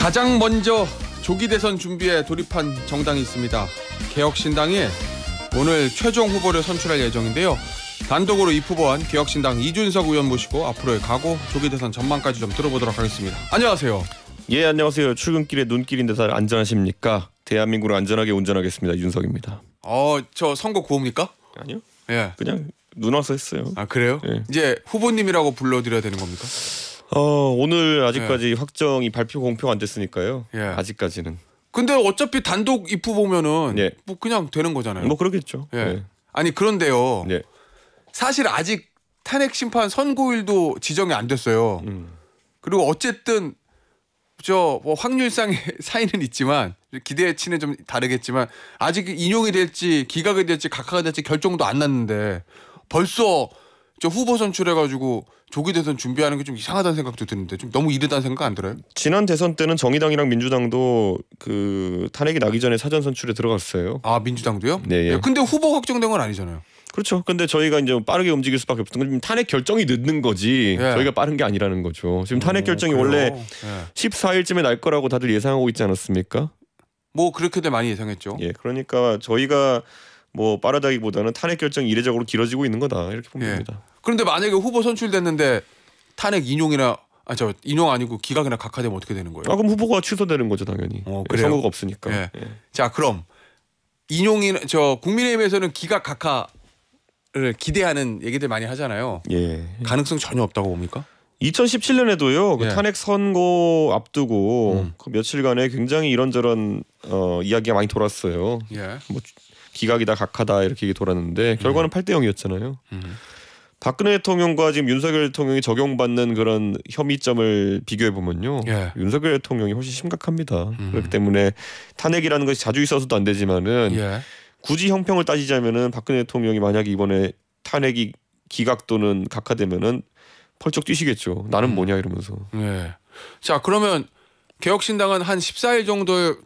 가장 먼저 조기 대선 준비에 돌입한 정당이 있습니다. 개혁신당이 오늘 최종 후보를 선출할 예정인데요. 단독으로 입후보한 개혁신당 이준석 의원 모시고 앞으로의 각오, 조기 대선 전망까지 좀 들어보도록 하겠습니다. 안녕하세요. 예, 안녕하세요. 출근길에 눈길인데 다들 안전하십니까? 대한민국을 안전하게 운전하겠습니다. 이준석입니다. 저 선거 구호입니까? 아니요. 예. 그냥 눈 와서 했어요. 아, 그래요? 예. 이제 후보님이라고 불러드려야 되는 겁니까? 오늘 아직까지 확정이 발표 공표가 안 됐으니까요. 예. 아직까지는. 근데 어차피 단독 입후보면은 예. 뭐 그냥 되는 거잖아요. 뭐 그러겠죠. 예. 예. 아니 그런데요. 예. 사실 아직 탄핵 심판 선고일도 지정이 안 됐어요. 그리고 어쨌든 뭐 확률상의 차이는 있지만 기대치는 좀 다르겠지만 아직 인용이 될지 기각이 될지 각하가 될지 결정도 안 났는데 벌써 저 후보 선출해가지고 조기 대선 준비하는 게 좀 이상하다는 생각도 드는데 좀 너무 이르다는 생각 안 들어요? 지난 대선 때는 정의당이랑 민주당도 그 탄핵이 나기 전에 사전 선출에 들어갔어요. 아, 민주당도요? 네. 예. 근데 후보 확정된 건 아니잖아요. 그렇죠. 근데 저희가 이제 빠르게 움직일 수밖에 없던 건 탄핵 결정이 늦는 거지. 예. 저희가 빠른 게 아니라는 거죠. 지금 탄핵 결정이 그래요? 원래 예. 14일쯤에 날 거라고 다들 예상하고 있지 않았습니까? 뭐 그렇게들 많이 예상했죠. 예, 그러니까 저희가 뭐 빠르다기보다는 탄핵 결정이 이례적으로 길어지고 있는 거다 이렇게 보면 예. 됩니다. 그런데 만약에 후보 선출됐는데 탄핵 인용이나 인용 아니고 기각이나 각하되면 어떻게 되는 거예요? 그럼 후보가 취소되는 거죠 당연히. 그래요? 선거가 없으니까. 예. 예. 자, 그럼 인용이나 국민의힘에서는 기각 각하를 기대하는 얘기들 많이 하잖아요. 예. 가능성 전혀 없다고 봅니까? 2017년에도요 그 예. 탄핵 선고 앞두고 그 며칠간에 굉장히 이런저런 이야기가 많이 돌았어요. 예. 뭐 기각이다 각하다 이렇게 돌았는데 결과는 8대 0이었잖아요. 박근혜 대통령과 지금 윤석열 대통령이 적용받는 그런 혐의점을 비교해 보면요, 예. 윤석열 대통령이 훨씬 심각합니다. 그렇기 때문에 탄핵이라는 것이 자주 있어서도 안 되지만은 예. 굳이 형평을 따지자면은 박근혜 대통령이 만약에 이번에 탄핵이 기각 또는 각하되면은 펄쩍 뛰시겠죠. 나는 뭐냐 이러면서. 예. 자, 그러면 개혁신당은 한 14일 정도의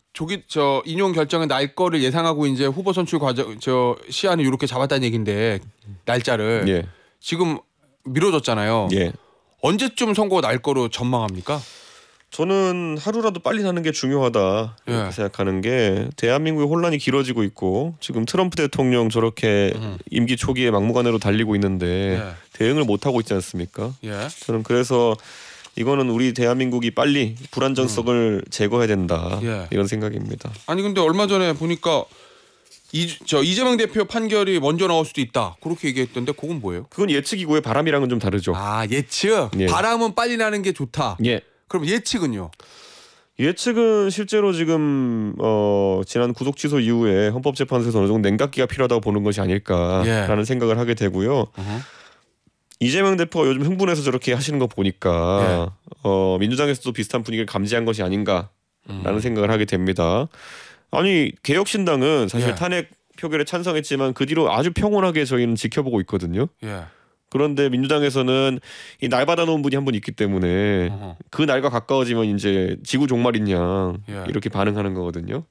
인용 결정이 날 거를 예상하고 이제 후보 선출 과정 시한을 이렇게 잡았다는 얘긴데 날짜를 예. 지금 미뤄졌잖아요. 예. 언제쯤 선거가 날 거로 전망합니까? 저는 하루라도 빨리 나는 게 중요하다 이렇게 예. 생각하는 게 대한민국의 혼란이 길어지고 있고 지금 트럼프 대통령 저렇게 임기 초기에 막무가내로 달리고 있는데 예. 대응을 못 하고 있지 않습니까? 예. 저는 그래서 이거는 우리 대한민국이 빨리 불안정성을 제거해야 된다 예. 이런 생각입니다. 아니 근데 얼마 전에 보니까 이재명 대표 판결이 먼저 나올 수도 있다 그렇게 얘기했던데 그건 뭐예요? 그건 예측이고요. 바람이랑은 좀 다르죠. 아, 예측. 예. 바람은 빨리 나는 게 좋다. 예. 그럼 예측은요? 예측은 실제로 지금 지난 구속 취소 이후에 헌법재판소에서 어느 정도 냉각기가 필요하다고 보는 것이 아닐까라는 예. 생각을 생각을 하게 되고요. 이재명 대표가 요즘 흥분해서 저렇게 하시는 거 보니까 민주당에서도 비슷한 분위기를 감지한 것이 아닌가라는 생각을 하게 됩니다. 아니 개혁신당은 사실 예. 탄핵 표결에 찬성했지만 그 뒤로 아주 평온하게 저희는 지켜보고 있거든요. 예. 그런데 민주당에서는 이 날 받아놓은 분이 한 분 있기 때문에 그 날과 가까워지면 이제 지구 종말인 양 예. 이렇게 반응하는 거거든요.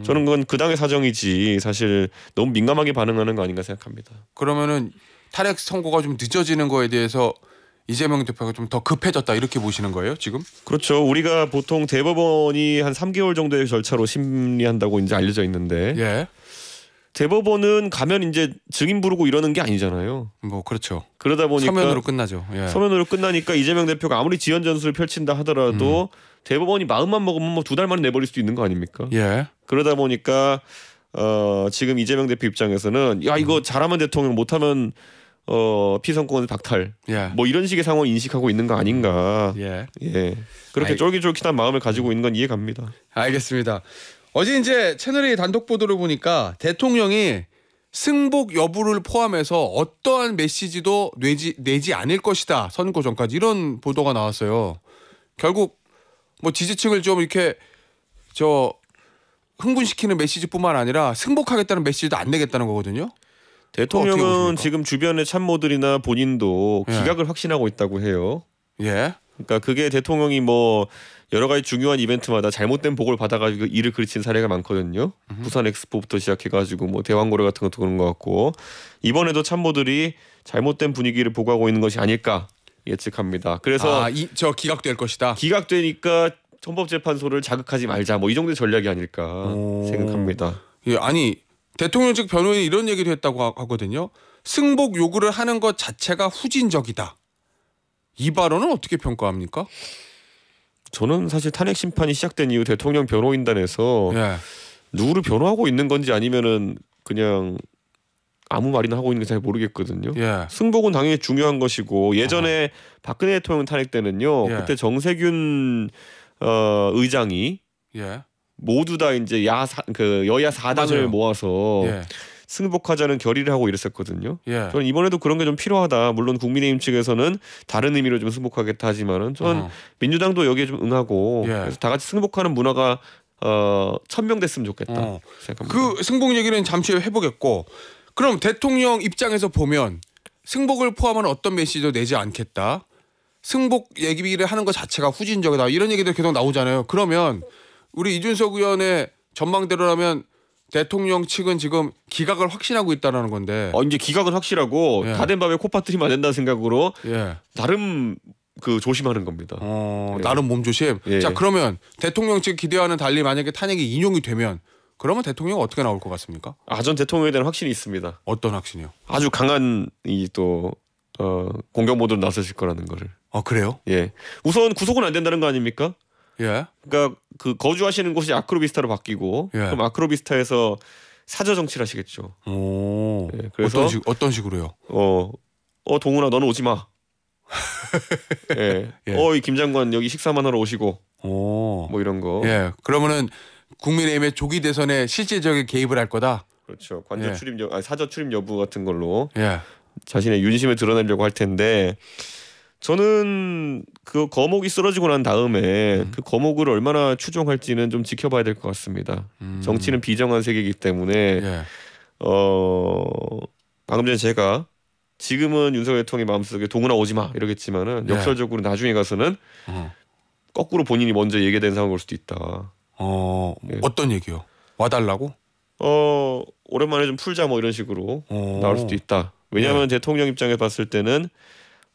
저는 그건 그 당의 사정이지 사실 너무 민감하게 반응하는 거 아닌가 생각합니다. 그러면은 탄핵 선고가 좀 늦어지는 거에 대해서 이재명 대표가 좀 더 급해졌다 이렇게 보시는 거예요 지금? 그렇죠. 우리가 보통 대법원이 한 3개월 정도의 절차로 심리한다고 이제 알려져 있는데 예. 대법원은 가면 이제 증인 부르고 이러는 게 아니잖아요. 뭐 그렇죠. 그러다 보니까 서면으로 끝나죠. 예. 서면으로 끝나니까 이재명 대표가 아무리 지연 전술을 펼친다 하더라도 대법원이 마음만 먹으면 뭐 2달 만에 내버릴 수도 있는 거 아닙니까? 예. 그러다 보니까 지금 이재명 대표 입장에서는 야 이거 잘하면 대통령 못하면 피선거권 박탈 예. 뭐 이런 식의 상황을 인식하고 있는 거 아닌가. 예. 예. 그렇게 쫄깃쫄깃한 마음을 가지고 있는 건 이해갑니다. 알겠습니다. 어제 이제 채널A 단독 보도를 보니까 대통령이 승복 여부를 포함해서 어떠한 메시지도 내지 않을 것이다. 선거 전까지 이런 보도가 나왔어요. 결국 뭐 지지층을 좀 이렇게 흥분시키는 메시지뿐만 아니라 승복하겠다는 메시지도 안 내겠다는 거거든요. 대통령은 지금 주변의 참모들이나 본인도 예. 기각을 확신하고 있다고 해요. 예. 그러니까 그게 대통령이 뭐 여러 가지 중요한 이벤트마다 잘못된 보고를 받아가지고 일을 그르친 사례가 많거든요. 부산 엑스포부터 시작해가지고 뭐 대왕고래 같은 것도 그런 것 같고 이번에도 참모들이 잘못된 분위기를 보고하고 있는 것이 아닐까 예측합니다. 그래서 저 기각될 것이다. 기각되니까 헌법재판소를 자극하지 말자 뭐 이 정도의 전략이 아닐까 생각합니다. 예, 아니 대통령 측 변호인이 이런 얘기도 했다고 하거든요. 승복 요구를 하는 것 자체가 후진적이다. 이 발언은 어떻게 평가합니까? 저는 사실 탄핵 심판이 시작된 이후 대통령 변호인단에서 예. 누구를 변호하고 있는 건지 아니면은 그냥 아무 말이나 하고 있는 게 잘 모르겠거든요. 예. 승복은 당연히 중요한 것이고 예전에 박근혜 대통령 탄핵 때는요. 예. 그때 정세균 의장이 예. 모두 다 이제 여야 4당을 맞아요. 모아서 예. 승복하자는 결의를 하고 이랬었거든요. 예. 저는 이번에도 그런 게 좀 필요하다. 물론 국민의힘 측에서는 다른 의미로 좀 승복하겠다 하지만은 저는 민주당도 여기에 좀 응하고 예. 그래서 다 같이 승복하는 문화가 천명됐으면 좋겠다 생각합니다. 그 승복 얘기는 잠시 후에 해보겠고 그럼 대통령 입장에서 보면 승복을 포함한 어떤 메시지도 내지 않겠다. 승복 얘기를 하는 것 자체가 후진적이다. 이런 얘기들 계속 나오잖아요. 그러면 우리 이준석 의원의 전망대로라면 대통령 측은 지금 기각을 확신하고 있다는 건데. 이제 기각은 확실하고 예. 다 된 밥에 코 빠뜨리면 안 된다는 생각으로 예. 나름 그 조심하는 겁니다. 예. 나름 몸조심. 예. 자 그러면 대통령 측 기대와는 달리 만약에 탄핵이 인용이 되면 그러면 대통령은 어떻게 나올 것 같습니까? 전 대통령에 대한 확신이 있습니다. 어떤 확신이요? 아주 강한 공격 모드로 나서실 거라는 거를. 그래요? 예. 우선 구속은 안 된다는 거 아닙니까? 예. 그러니까 그 거주하시는 곳이 아크로비스타로 바뀌고 예. 그럼 아크로비스타에서 사저 정치를 하시겠죠. 오. 예, 그래서 어떤 식으로요? 동훈아 너는 오지 마. 예. 예. 이 김 장관 여기 식사만 하러 오시고. 오. 뭐 이런 거. 예. 그러면은 국민의힘의 조기 대선에 실질적인 개입을 할 거다. 그렇죠. 관저 예. 출입 사저 출입 여부 같은 걸로 예. 자신의 윤심을 드러내려고 할 텐데 저는 그 거목이 쓰러지고 난 다음에 그 거목을 얼마나 추종할지는 좀 지켜봐야 될 것 같습니다. 정치는 비정한 세계이기 때문에 예. 방금 전에 제가 지금은 윤석열 대통령의 마음속에 동훈아 오지 마 이러겠지만은 예. 역설적으로 나중에 가서는 거꾸로 본인이 먼저 얘기된 상황일 수도 있다. 예. 어떤 얘기요? 와달라고? 오랜만에 좀 풀자 뭐 이런 식으로 나올 수도 있다. 왜냐하면 대통령 입장에 봤을 때는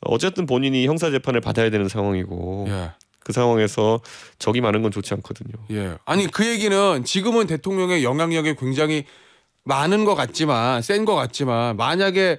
어쨌든 본인이 형사 재판을 받아야 되는 상황이고 예. 그 상황에서 적이 많은 건 좋지 않거든요. 예. 아니 그 얘기는 지금은 대통령의 영향력이 굉장히 많은 것 같지만 센 것 같지만 만약에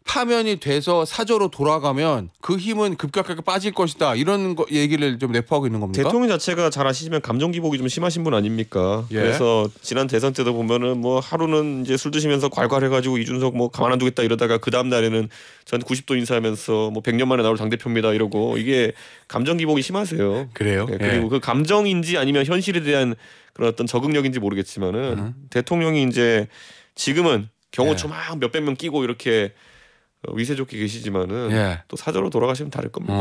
파면이 돼서 사저로 돌아가면 그 힘은 급격하게 빠질 것이다. 이런 얘기를 좀 내포하고 있는 겁니까? 대통령 자체가 잘 아시지만 감정 기복이 좀 심하신 분 아닙니까? 예. 그래서 지난 대선 때도 보면은 뭐 하루는 이제 술 드시면서 괄괄해가지고 이준석 뭐 가만 안 두겠다 이러다가 그 다음 날에는 전 90도 인사하면서 뭐 100년 만에 나올 당 대표입니다 이러고 이게 감정 기복이 심하세요. 그래요? 예. 그리고 그 감정인지 아니면 현실에 대한 그런 어떤 적응력인지 모르겠지만은 대통령이 이제 지금은 경호 초막 몇백 명 끼고 이렇게 위세 좋게 계시지만은 또 사저로 돌아가시면 다를 겁니다.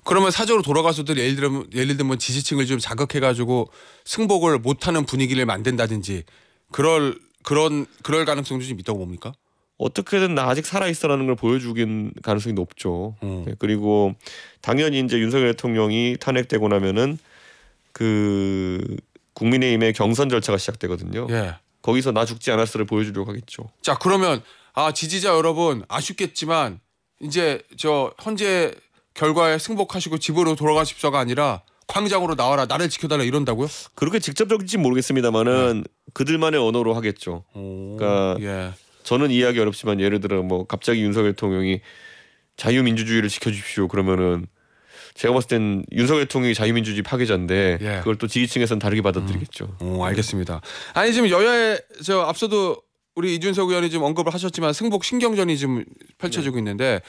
그러면 사저로 돌아가서도 예를 들면 지지층을 좀 자극해가지고 승복을 못하는 분위기를 만든다든지 그럴 가능성도 좀 있다고 봅니까? 어떻게든 나 아직 살아 있어라는 걸 보여주긴 가능성이 높죠. 네, 그리고 당연히 이제 윤석열 대통령이 탄핵되고 나면은 그 국민의힘의 경선 절차가 시작되거든요. 예. 거기서 나 죽지 않았어를 보여주려고 하겠죠. 자 그러면 지지자 여러분 아쉽겠지만 이제 저 헌재 결과에 승복하시고 집으로 돌아가십시오가 아니라 광장으로 나와라 나를 지켜달라 이런다고요? 그렇게 직접적인지 모르겠습니다만은 그들만의 언어로 하겠죠. 그러니까 저는 이해하기 어렵지만 예를 들어 뭐 갑자기 윤석열 대통령이 자유민주주의를 지켜주십시오 그러면은 제가 봤을 땐 윤석열 대통령이 자유민주주의 파괴자인데 그걸 또 지지층에서는 다르게 받아들이겠죠. 알겠습니다. 아니 지금 여야에 앞서도 우리 이준석 의원이 좀 언급을 하셨지만 승복 신경전이 지금 펼쳐지고 있는데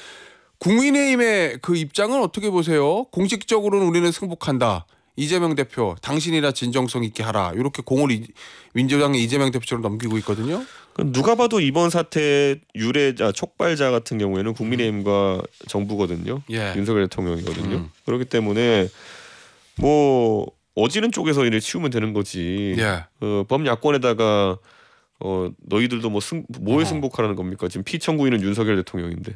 국민의힘의 그 입장은 어떻게 보세요? 공식적으로는 우리는 승복한다. 이재명 대표 당신이라 진정성 있게 하라. 이렇게 공을 민주당의 이재명 대표처럼 넘기고 있거든요. 누가 봐도 이번 사태의 유래자 촉발자 같은 경우에는 국민의힘과 정부거든요. 윤석열 대통령이거든요. 그렇기 때문에 뭐 어지른 쪽에서 이를 치우면 되는 거지. 범야권에다가 너희들도 뭐에 승복하라는 겁니까? 지금 피청구인은 윤석열 대통령인데.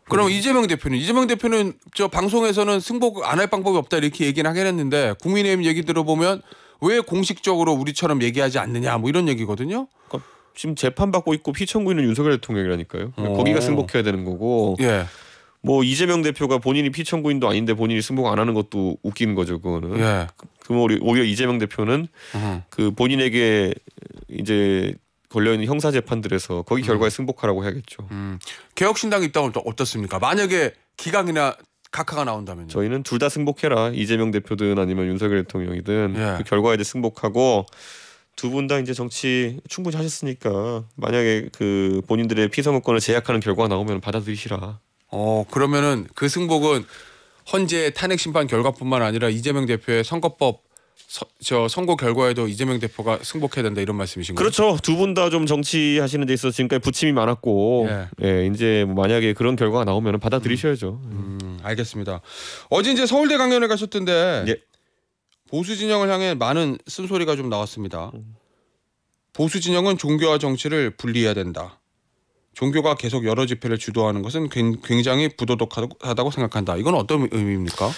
그럼 이재명 대표는 저 방송에서는 승복 안 할 방법이 없다 이렇게 얘기는 하긴 했는데 국민의힘 얘기 들어보면 왜 공식적으로 우리처럼 얘기하지 않느냐 뭐 이런 얘기거든요. 그러니까 지금 재판 받고 있고 피청구인은 윤석열 대통령이라니까요. 거기가 승복해야 되는 거고. 뭐 이재명 대표가 본인이 피청구인도 아닌데 본인이 승복 안 하는 것도 웃기는 거죠. 그거는. 그럼 오히려 이재명 대표는 그 본인에게 이제 걸려 있는 형사 재판들에서 거기 결과에 승복하라고 해야겠죠. 개혁신당 입당은 또 어떻습니까? 만약에 기각이나 각하가 나온다면요. 저희는 둘 다 승복해라. 이재명 대표든 아니면 윤석열 대통령이든 예. 그 결과에 대해 승복하고 두 분 다 이제 정치 충분히 하셨으니까 만약에 그 본인들의 피선거권을 제약하는 결과가 나오면 받아들이시라. 그러면은 그 승복은 헌재 탄핵 심판 결과뿐만 아니라 이재명 대표의 선거법 선거 결과에도 이재명 대표가 승복해야 된다 이런 말씀이신가요? 그렇죠. 두 분 다 좀 정치하시는 데 있어서 지금까지 부침이 많았고 이제 뭐 만약에 그런 결과가 나오면 받아들이셔야죠. 알겠습니다. 어제 이제 서울대 강연을 가셨던데 예. 보수 진영을 향해 많은 쓴소리가 좀 나왔습니다. 보수 진영은 종교와 정치를 분리해야 된다. 종교가 계속 여러 집회를 주도하는 것은 굉장히 부도덕하다고 생각한다. 이건 어떤 의미입니까?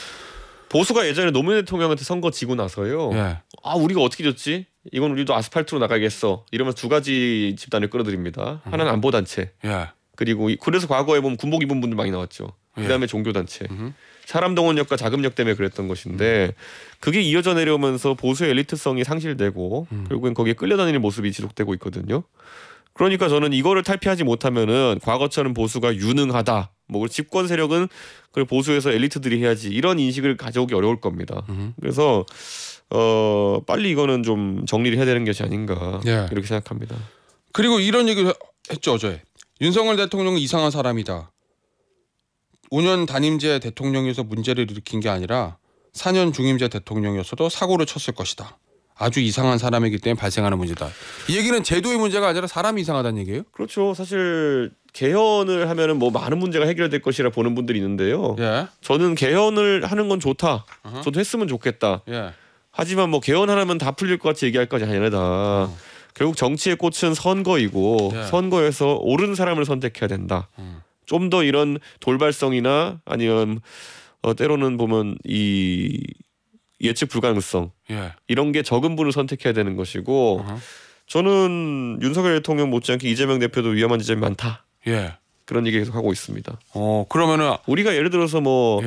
보수가 예전에 노무현 대통령한테 선거 지고 나서요. 예. 우리가 어떻게 졌지? 이건 우리도 아스팔트로 나가겠어. 이러면서 두 가지 집단을 끌어들입니다. 하나는 안보단체. 예. 그리고 그래서 과거에 보면 군복 입은 분들 많이 나왔죠. 그다음에 종교단체. 사람 동원력과 자금력 때문에 그랬던 것인데 그게 이어져 내려오면서 보수의 엘리트성이 상실되고 결국엔 거기에 끌려다니는 모습이 지속되고 있거든요. 그러니까 저는 이거를 탈피하지 못하면은 과거처럼 보수가 유능하다. 뭐 집권 세력은 그 보수에서 엘리트들이 해야지 이런 인식을 가져오기 어려울 겁니다. 그래서 빨리 이거는 좀 정리를 해야 되는 것이 아닌가 이렇게 생각합니다. 그리고 이런 얘기를 했죠 어제. 윤석열 대통령은 이상한 사람이다. 5년 단임제 대통령에서 문제를 일으킨 게 아니라 4년 중임제 대통령이었어도 사고를 쳤을 것이다. 아주 이상한 사람이기 때문에 발생하는 문제다. 이 얘기는 제도의 문제가 아니라 사람이 이상하다는 얘기예요? 그렇죠. 사실 개헌을 하면은 뭐 많은 문제가 해결될 것이라 보는 분들이 있는데요. 예. 저는 개헌을 하는 건 좋다. 저도 했으면 좋겠다. 예. 하지만 뭐 개헌 하나면 다 풀릴 것 같이 얘기할 것이 아니다. 결국 정치의 꽃은 선거이고 선거에서 옳은 사람을 선택해야 된다. 좀 더 이런 돌발성이나 아니면 때로는 보면 이 예측 불가능성 이런 게 적은 분을 선택해야 되는 것이고 저는 윤석열 대통령 못지않게 이재명 대표도 위험한 지점이 많다. 그런 얘기 계속 하고 있습니다. 그러면은 우리가 예를 들어서 뭐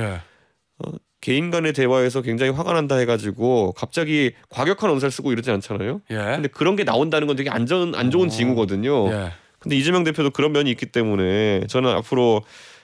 개인 간의 대화에서 굉장히 화가 난다 해가지고 갑자기 과격한 언사를 쓰고 이러지 않잖아요. 근데 그런 게 나온다는 건 되게 안 좋은 징후거든요. 근데 이재명 대표도 그런 면이 있기 때문에 저는 앞으로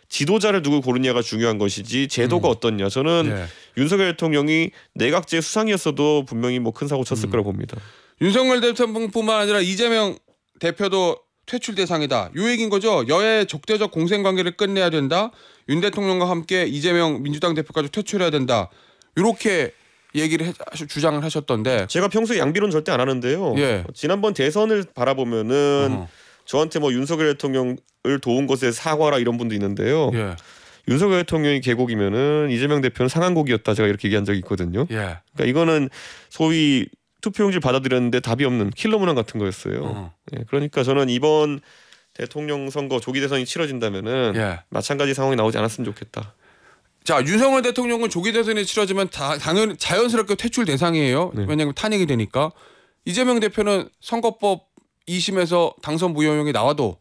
지도자를 누구 고르냐가 중요한 것이지 제도가 어떻냐. 저는 윤석열 대통령이 내각제 수상이었어도 분명히 뭐 큰 사고 쳤을 거라고 봅니다. 윤석열 대통령뿐만 아니라 이재명 대표도 퇴출 대상이다. 요 얘기인 거죠. 여야의 적대적 공생관계를 끝내야 된다. 윤 대통령과 함께 이재명 민주당 대표까지 퇴출해야 된다. 이렇게 얘기를 주장을 하셨던데 제가 평소에 양비론 절대 안 하는데요. 지난번 대선을 바라보면은 저한테 뭐 윤석열 대통령을 도운 것에 사과라 이런 분도 있는데요. 윤석열 대통령이 계곡이면은 이재명 대표는 상한곡이었다 제가 이렇게 얘기한 적이 있거든요. 그러니까 이거는 소위 투표용지를 받아들였는데 답이 없는 킬러 문항 같은 거였어요. 그러니까 저는 이번 대통령 선거 조기 대선이 치러진다면은 마찬가지 상황이 나오지 않았으면 좋겠다. 자, 윤석열 대통령은 조기 대선이 치러지면 당연히 자연스럽게 퇴출 대상이에요. 왜냐하면 탄핵이 되니까. 이재명 대표는 선거법 2심에서 당선 무효형이 나와도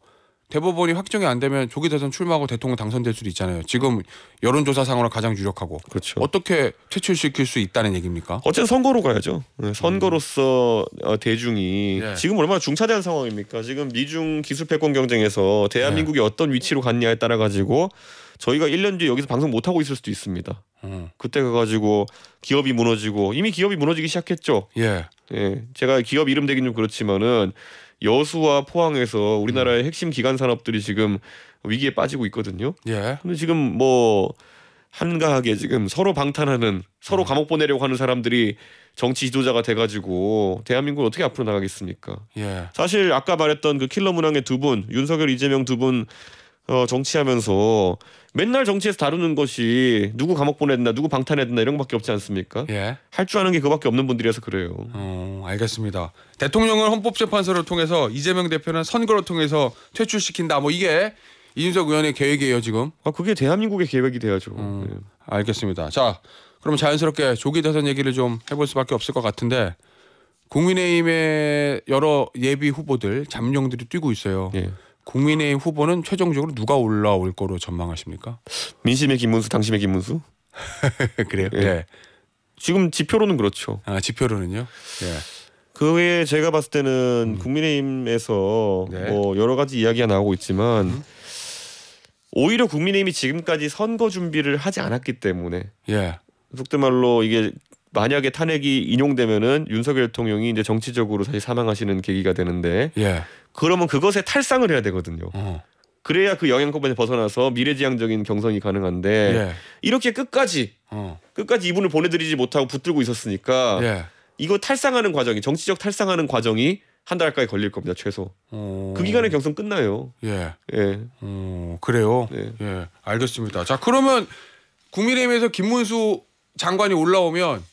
대법원이 확정이 안 되면 조기 대선 출마하고 대통령 당선될 수도 있잖아요. 지금 여론조사상으로 가장 유력하고. 그렇죠. 어떻게 퇴출시킬 수 있다는 얘기입니까? 어쨌든 선거로 가야죠. 선거로서 대중이 지금 얼마나 중차대한 상황입니까? 지금 미중 기술 패권 경쟁에서 대한민국이 어떤 위치로 갔냐에 따라 가지고 저희가 1년 뒤에 여기서 방송 못 하고 있을 수도 있습니다. 그때 가가지고 기업이 무너지고 이미 기업이 무너지기 시작했죠. 제가 기업 이름 대긴 좀 그렇지만은 여수와 포항에서 우리나라의 핵심 기간 산업들이 지금 위기에 빠지고 있거든요. 근데 지금 뭐 한가하게 지금 서로 방탄하는 서로 감옥 보내려고 하는 사람들이 정치 지도자가 돼가지고 대한민국을 어떻게 앞으로 나가겠습니까? 사실 아까 말했던 그 킬러 문항의 두 분 윤석열 이재명 두 분 정치하면서 맨날 정치에서 다루는 것이 누구 감옥 보내야 된다 누구 방탄해야 된다 이런 것밖에 없지 않습니까? 할 줄 아는 게 그밖에 없는 분들이라서 그래요. 알겠습니다. 대통령을 헌법재판소를 통해서 이재명 대표는 선거를 통해서 퇴출시킨다. 뭐 이게 이준석 의원의 계획이에요 지금. 그게 대한민국의 계획이 돼야죠. 알겠습니다. 자, 그럼 자연스럽게 조기 대선 얘기를 좀 해볼 수밖에 없을 것 같은데 국민의힘의 여러 예비 후보들 잠룡들이 뛰고 있어요. 국민의힘 후보는 최종적으로 누가 올라올 거로 전망하십니까? 민심의 김문수, 당심의 김문수? 그래요? 지금 지표로는 그렇죠. 아, 지표로는요? 예. 그 외에 제가 봤을 때는 국민의힘에서 네. 뭐 여러 가지 이야기가 나오고 있지만 오히려 국민의힘이 지금까지 선거 준비를 하지 않았기 때문에 예. 속된 말로 이게 만약에 탄핵이 인용되면은 윤석열 대통령이 이제 정치적으로 사실 사망하시는 계기가 되는데 예. 그러면 그것에 탈상을 해야 되거든요. 어. 그래야 그 영향권에서 벗어나서 미래지향적인 경선이 가능한데 예. 이렇게 끝까지 이분을 보내드리지 못하고 붙들고 있었으니까 예. 이거 탈상하는 과정이 정치적 탈상하는 과정이 한 달까지 걸릴 겁니다 최소. 그 기간에 경선 끝나요. 예. 예. 그래요. 네. 예. 알겠습니다. 자, 그러면 국민의힘에서 김문수 장관이 올라오면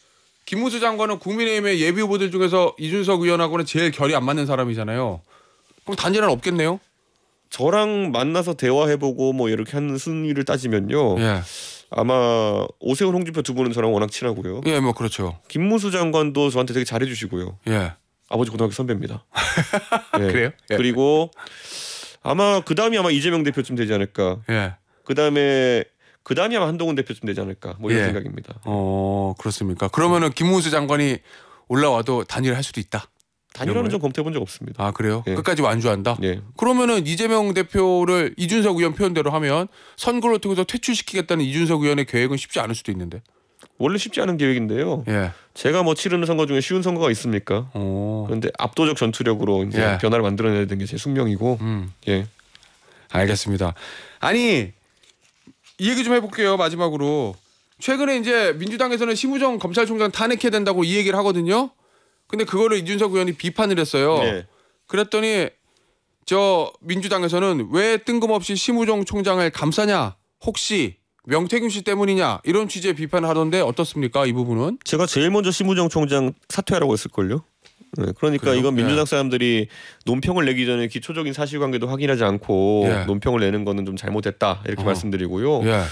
김문수 장관은 국민의힘의 예비 후보들 중에서 이준석 의원하고는 제일 결이 안 맞는 사람이잖아요. 그럼 단일화는 없겠네요. 저랑 만나서 대화해보고 뭐 이렇게 하는 순위를 따지면요. 예. 아마 오세훈, 홍준표 두 분은 저랑 워낙 친하고요. 예, 뭐 그렇죠. 김문수 장관도 저한테 되게 잘해주시고요. 예. 아버지 고등학교 선배입니다. 네. 그래요? 예. 그리고 아마 그 다음이 아마 이재명 대표쯤 되지 않을까. 예. 그 다음이 아마 한동훈 대표쯤 되지 않을까. 뭐 이런 예. 생각입니다. 그렇습니까? 그러면은 김문수 장관이 올라와도 단일할 수도 있다. 단일화는 좀 검토해본 적 없습니다. 아, 그래요? 예. 끝까지 완주한다? 예. 그러면은 이재명 대표를 이준석 의원 표현대로 하면 선거를 통해서 퇴출시키겠다는 이준석 의원의 계획은 쉽지 않을 수도 있는데. 원래 쉽지 않은 계획인데요. 예. 제가 뭐 치르는 선거 중에 쉬운 선거가 있습니까? 그런데 압도적 전투력으로 이제 예. 변화를 만들어내야 되는 게 제 숙명이고. 예. 알겠습니다. 아니, 이 얘기 좀 해볼게요. 마지막으로. 최근에 이제 민주당에서는 심우정 검찰총장 탄핵해야 된다고 이 얘기를 하거든요. 근데 그거를 이준석 의원이 비판을 했어요. 네. 그랬더니 저 민주당에서는 왜 뜬금없이 심우정 총장을 감싸냐? 혹시 명태균 씨 때문이냐? 이런 취지의 비판을 하던데 어떻습니까? 이 부분은? 제가 제일 먼저 심우정 총장 사퇴하라고 했을걸요. 네, 그러니까 그래요? 이건 민주당 예. 사람들이 논평을 내기 전에 기초적인 사실관계도 확인하지 않고 예. 논평을 내는 거는 좀 잘못됐다 이렇게 말씀드리고요. 예.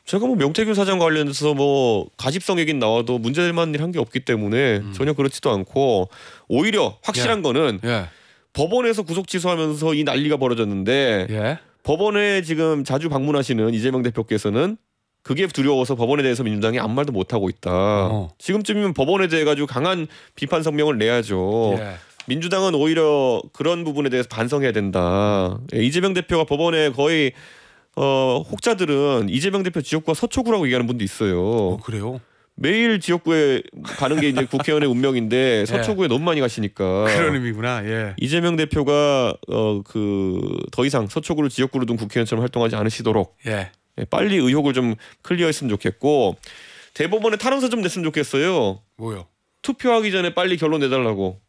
제가 뭐 명태균 사장 관련해서 뭐 가십성 얘기는 나와도 문제될 만한 일 한 게 없기 때문에 전혀 그렇지도 않고 오히려 확실한 거는 예. 법원에서 구속 취소하면서 이 난리가 벌어졌는데 예. 법원에 지금 자주 방문하시는 이재명 대표께서는 그게 두려워서 법원에 대해서 민주당이 아무 말도 못 하고 있다. 지금쯤이면 법원에 대해 가지고 강한 비판 성명을 내야죠. 예. 민주당은 오히려 그런 부분에 대해서 반성해야 된다. 예, 이재명 대표가 법원에 거의 혹자들은 이재명 대표 지역구가 서초구라고 얘기하는 분도 있어요. 그래요? 매일 지역구에 가는 게 이제 국회의원의 운명인데 서초구에 너무 많이 가시니까. 그런 의미구나. 예. 이재명 대표가 더 이상 서초구를 지역구로 둔 국회의원처럼 활동하지 않으시도록 예. 빨리 의혹을 좀 클리어했으면 좋겠고 대법원에 탄원서 좀 냈으면 좋겠어요. 뭐요? 투표하기 전에 빨리 결론 내달라고.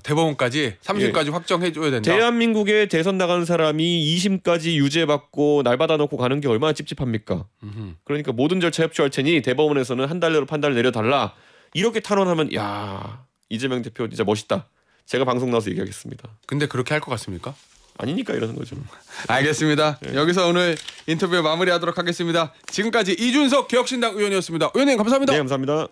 대법원까지 3심까지 확정해 줘야 된다. 대한민국에 대선 나가는 사람이 2심까지 유죄받고 날 받아놓고 가는 게 얼마나 찝찝합니까? 그러니까 모든 절차 협조할 테니 대법원에서는 한 달 내로 판단을 내려달라. 이렇게 탄원하면 야 이재명 대표 진짜 멋있다. 제가 방송 나와서 얘기하겠습니다. 근데 그렇게 할 것 같습니까? 아니니까 이러는 거죠. 알겠습니다. 여기서 오늘 인터뷰 마무리하도록 하겠습니다. 지금까지 이준석 개혁신당 의원이었습니다. 의원님 감사합니다. 네, 감사합니다.